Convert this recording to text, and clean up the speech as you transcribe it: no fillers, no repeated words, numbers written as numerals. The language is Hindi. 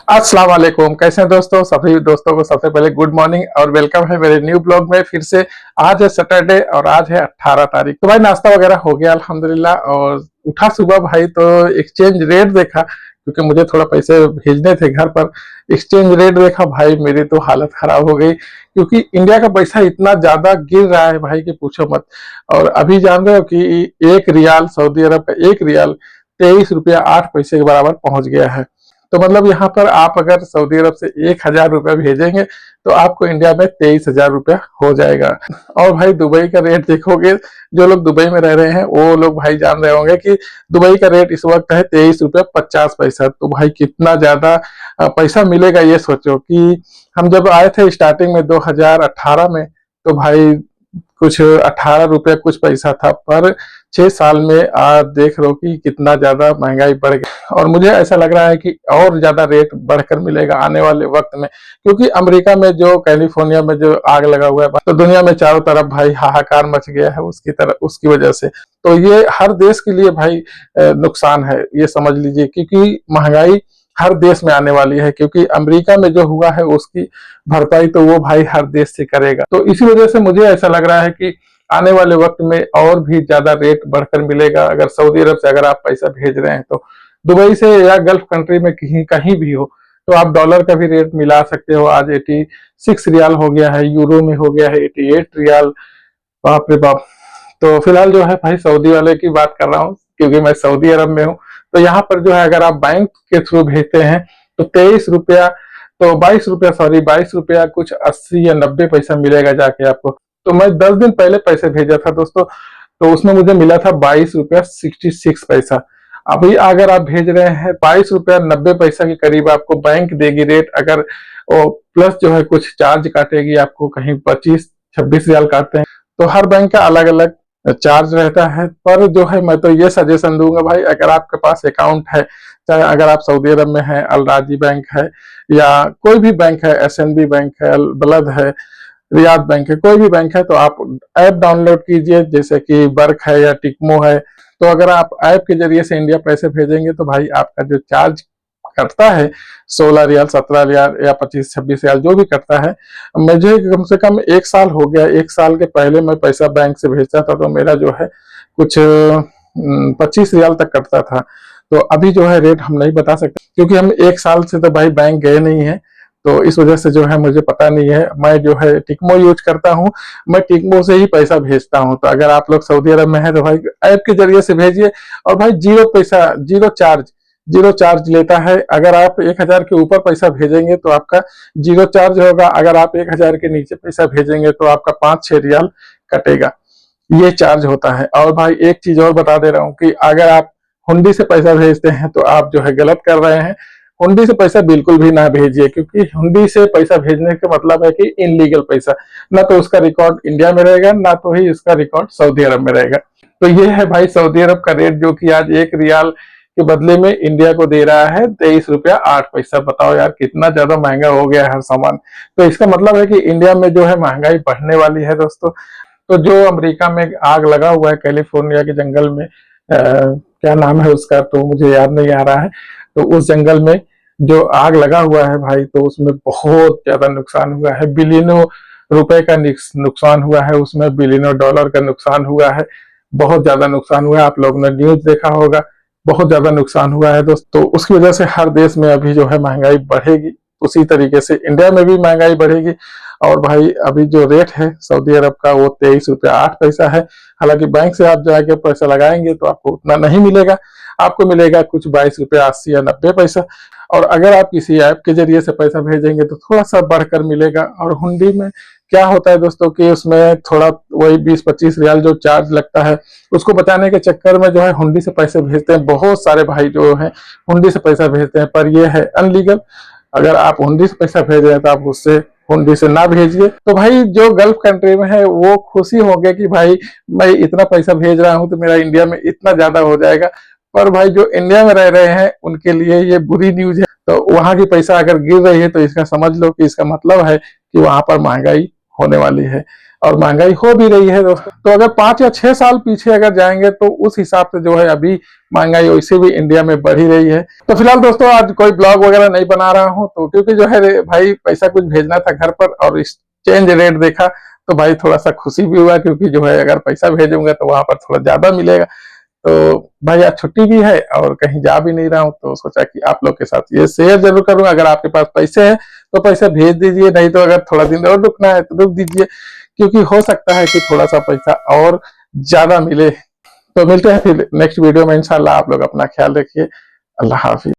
अस्सलाम वालेकुम। कैसे हैं दोस्तों? सभी दोस्तों को सबसे पहले गुड मॉर्निंग और वेलकम है मेरे न्यू ब्लॉग में फिर से। आज है सैटरडे और आज है 18 तारीख। तो भाई नाश्ता वगैरह हो गया अल्हम्दुलिल्लाह। और उठा सुबह भाई तो एक्सचेंज रेट देखा, क्योंकि मुझे थोड़ा पैसे भेजने थे घर पर। एक्सचेंज रेट देखा भाई, मेरी तो हालत खराब हो गई, क्योंकि इंडिया का पैसा इतना ज्यादा गिर रहा है भाई कि पूछो मत। और अभी जान रहे हो कि एक रियाल, सऊदी अरब का एक रियाल 23 रुपया 8 पैसे के बराबर पहुंच गया है। तो मतलब यहाँ पर आप अगर सऊदी अरब से 1,000 रुपया भेजेंगे तो आपको इंडिया में 23,000 रुपया हो जाएगा। और भाई दुबई का रेट देखोगे, जो लोग दुबई में रह रहे हैं वो लोग भाई जान रहे होंगे कि दुबई का रेट इस वक्त है 23 रुपया 50 पैसा। तो भाई कितना ज्यादा पैसा मिलेगा ये सोचो। कि हम जब आए थे स्टार्टिंग में 2018 में, तो भाई कुछ 18 रुपया कुछ पैसा था, पर 6 साल में आज देख रहे हो कि कितना ज्यादा महंगाई बढ़ गई। और मुझे ऐसा लग रहा है कि और ज्यादा रेट बढ़कर मिलेगा आने वाले वक्त में, क्योंकि अमेरिका में जो कैलिफोर्निया में जो आग लगा हुआ है, तो दुनिया में चारों तरफ भाई हाहाकार मच गया है उसकी वजह से। तो ये हर देश के लिए भाई नुकसान है, ये समझ लीजिए। क्योंकि महंगाई हर देश में आने वाली है, क्योंकि अमेरिका में जो हुआ है उसकी भरपाई तो वो भाई हर देश से करेगा। तो इसी वजह से मुझे ऐसा लग रहा है कि आने वाले वक्त में और भी ज्यादा रेट बढ़कर मिलेगा। अगर सऊदी अरब से अगर आप पैसा भेज रहे हैं तो दुबई से या गल्फ कंट्री में कहीं कहीं भी हो, तो आप डॉलर का भी रेट मिला सकते हो। आज 86 रियाल हो गया है, यूरो में हो गया है 88 रियाल। बाप रे बाप। तो फिलहाल जो है भाई सऊदी वाले की बात कर रहा हूँ, क्योंकि मैं सऊदी अरब में हूँ। तो यहाँ पर जो है अगर आप बैंक के थ्रू भेजते हैं तो 23 रुपया, तो 22 रुपया, सॉरी 22 रुपया कुछ 80 या 90 पैसा मिलेगा जाके आपको। तो मैं 10 दिन पहले पैसे भेजा था दोस्तों, तो उसमें मुझे मिला था 22 रुपया 66 पैसा। अभी अगर आप भेज रहे हैं 22 रुपया 90 पैसा के करीब आपको बैंक देगी रेट। अगर वो प्लस जो है कुछ चार्ज काटेगी आपको, कहीं 25-26 रियाल काटते हैं। तो हर बैंक का अलग अलग चार्ज रहता है। पर जो है मैं तो ये सजेशन दूंगा भाई, अगर आपके पास अकाउंट है, चाहे अगर आप सऊदी अरब में है, अल राजी बैंक है या कोई भी बैंक है, एसएनबी बैंक है, अल बलद है, रियाद बैंक है, कोई भी बैंक है, तो आप ऐप डाउनलोड कीजिए, जैसे कि बर्क है या टिकमो है। तो अगर आप ऐप के जरिए से इंडिया पैसे भेजेंगे तो भाई आपका जो चार्ज कटता है 16 रियाल, 17 रियाल या 25-26 रियाल जो भी कटता है। मुझे कम से कम 1 साल हो गया, 1 साल के पहले मैं पैसा बैंक से भेजता था तो मेरा जो है कुछ 25 रियाल तक कटता था। तो अभी जो है रेट हम नहीं बता सकते, क्योंकि हम 1 साल से तो भाई बैंक गए नहीं है। तो इस वजह से जो है मुझे पता नहीं है। मैं जो है टिकमो यूज करता हूँ, मैं टिकमो से ही पैसा भेजता हूँ। तो अगर आप लोग सऊदी अरब में है तो भाई ऐप के जरिए से भेजिए। और भाई जीरो पैसा, जीरो चार्ज लेता है। अगर आप 1,000 के ऊपर पैसा भेजेंगे तो आपका जीरो चार्ज होगा। अगर आप 1,000 के नीचे पैसा भेजेंगे तो आपका 5-6 रियाल कटेगा, ये चार्ज होता है। और भाई एक चीज और बता दे रहा हूँ कि अगर आप हुंडी से पैसा भेजते हैं तो आप जो है गलत कर रहे हैं। हुंडी से पैसा बिल्कुल भी ना भेजिए, क्योंकि हुंडी से पैसा भेजने का मतलब है कि इनलीगल पैसा, ना तो उसका रिकॉर्ड इंडिया में रहेगा, ना तो ही इसका रिकॉर्ड सऊदी अरब में रहेगा। तो ये है भाई सऊदी अरब का रेट, जो कि आज एक रियाल के बदले में इंडिया को दे रहा है 23 रुपया 8 पैसा। बताओ यार कितना ज्यादा महंगा हो गया है हर सामान। तो इसका मतलब है कि इंडिया में जो है महंगाई बढ़ने वाली है दोस्तों। तो जो अमेरिका में आग लगा हुआ है कैलिफोर्निया के जंगल में, क्या नाम है उसका तो मुझे याद नहीं आ रहा है। तो उस जंगल में जो आग लगा हुआ है भाई, तो उसमें बहुत ज्यादा नुकसान हुआ है। बिलियनों रुपए का नुकसान हुआ है, उसमें बिलियनों डॉलर का नुकसान हुआ है। बहुत ज्यादा नुकसान हुआ है, आप लोगों ने न्यूज देखा होगा, बहुत ज्यादा नुकसान हुआ है दोस्तों। तो उसकी वजह से हर देश में अभी जो है महंगाई बढ़ेगी, उसी तरीके से इंडिया में भी महंगाई बढ़ेगी। और भाई अभी जो रेट है सऊदी अरब का वो 23 रुपया 8 पैसा है। हालांकि बैंक से आप जाके पैसा लगाएंगे तो आपको उतना नहीं मिलेगा, आपको मिलेगा कुछ 22 रुपया 80 या 90 पैसा। और अगर आप किसी ऐप के जरिए से पैसा भेजेंगे तो थोड़ा सा बढ़कर मिलेगा। और हुंडी में क्या होता है दोस्तों कि उसमें थोड़ा वही 20-25 रियाल जो चार्ज लगता है, उसको बचाने के चक्कर में जो है हुंडी से पैसे भेजते हैं। बहुत सारे भाई जो है हुंडी से पैसा भेजते हैं, पर यह है अनलीगल। अगर आप हुंडी से पैसा भेज रहे हैं तो आप उससे हुंडी से ना भेजिए। तो भाई जो गल्फ कंट्री में है वो खुशी होंगे कि भाई मैं इतना पैसा भेज रहा हूं तो मेरा इंडिया में इतना ज्यादा हो जाएगा। पर भाई जो इंडिया में रह रहे हैं उनके लिए ये बुरी न्यूज है। तो वहां की पैसा अगर गिर रही है तो इसका समझ लो कि इसका मतलब है कि वहां पर महंगाई होने वाली है। और महंगाई हो भी रही है दोस्तों। तो अगर 5 या 6 साल पीछे अगर जाएंगे तो उस हिसाब से जो है अभी महंगाई वैसे भी इंडिया में बढ़ ही रही है। तो फिलहाल दोस्तों आज कोई ब्लॉग वगैरह नहीं बना रहा हूँ, तो क्योंकि जो है भाई पैसा कुछ भेजना था घर पर और एक्सचेंज रेट देखा तो भाई थोड़ा सा खुशी भी हुआ, क्योंकि जो है अगर पैसा भेजूंगा तो वहां पर थोड़ा ज्यादा मिलेगा। तो भाई आज छुट्टी भी है और कहीं जा भी नहीं रहा हूँ, तो सोचा कि आप लोग के साथ ये शेयर जरूर करूँ। अगर आपके पास पैसे हैं तो पैसा भेज दीजिए, नहीं तो अगर थोड़ा दिन और रुकना है तो रुक दीजिए, क्योंकि हो सकता है कि थोड़ा सा पैसा और ज्यादा मिले। तो मिलते हैं फिर नेक्स्ट वीडियो में इंशाल्लाह। आप लोग अपना ख्याल रखिए। अल्लाह हाफिज।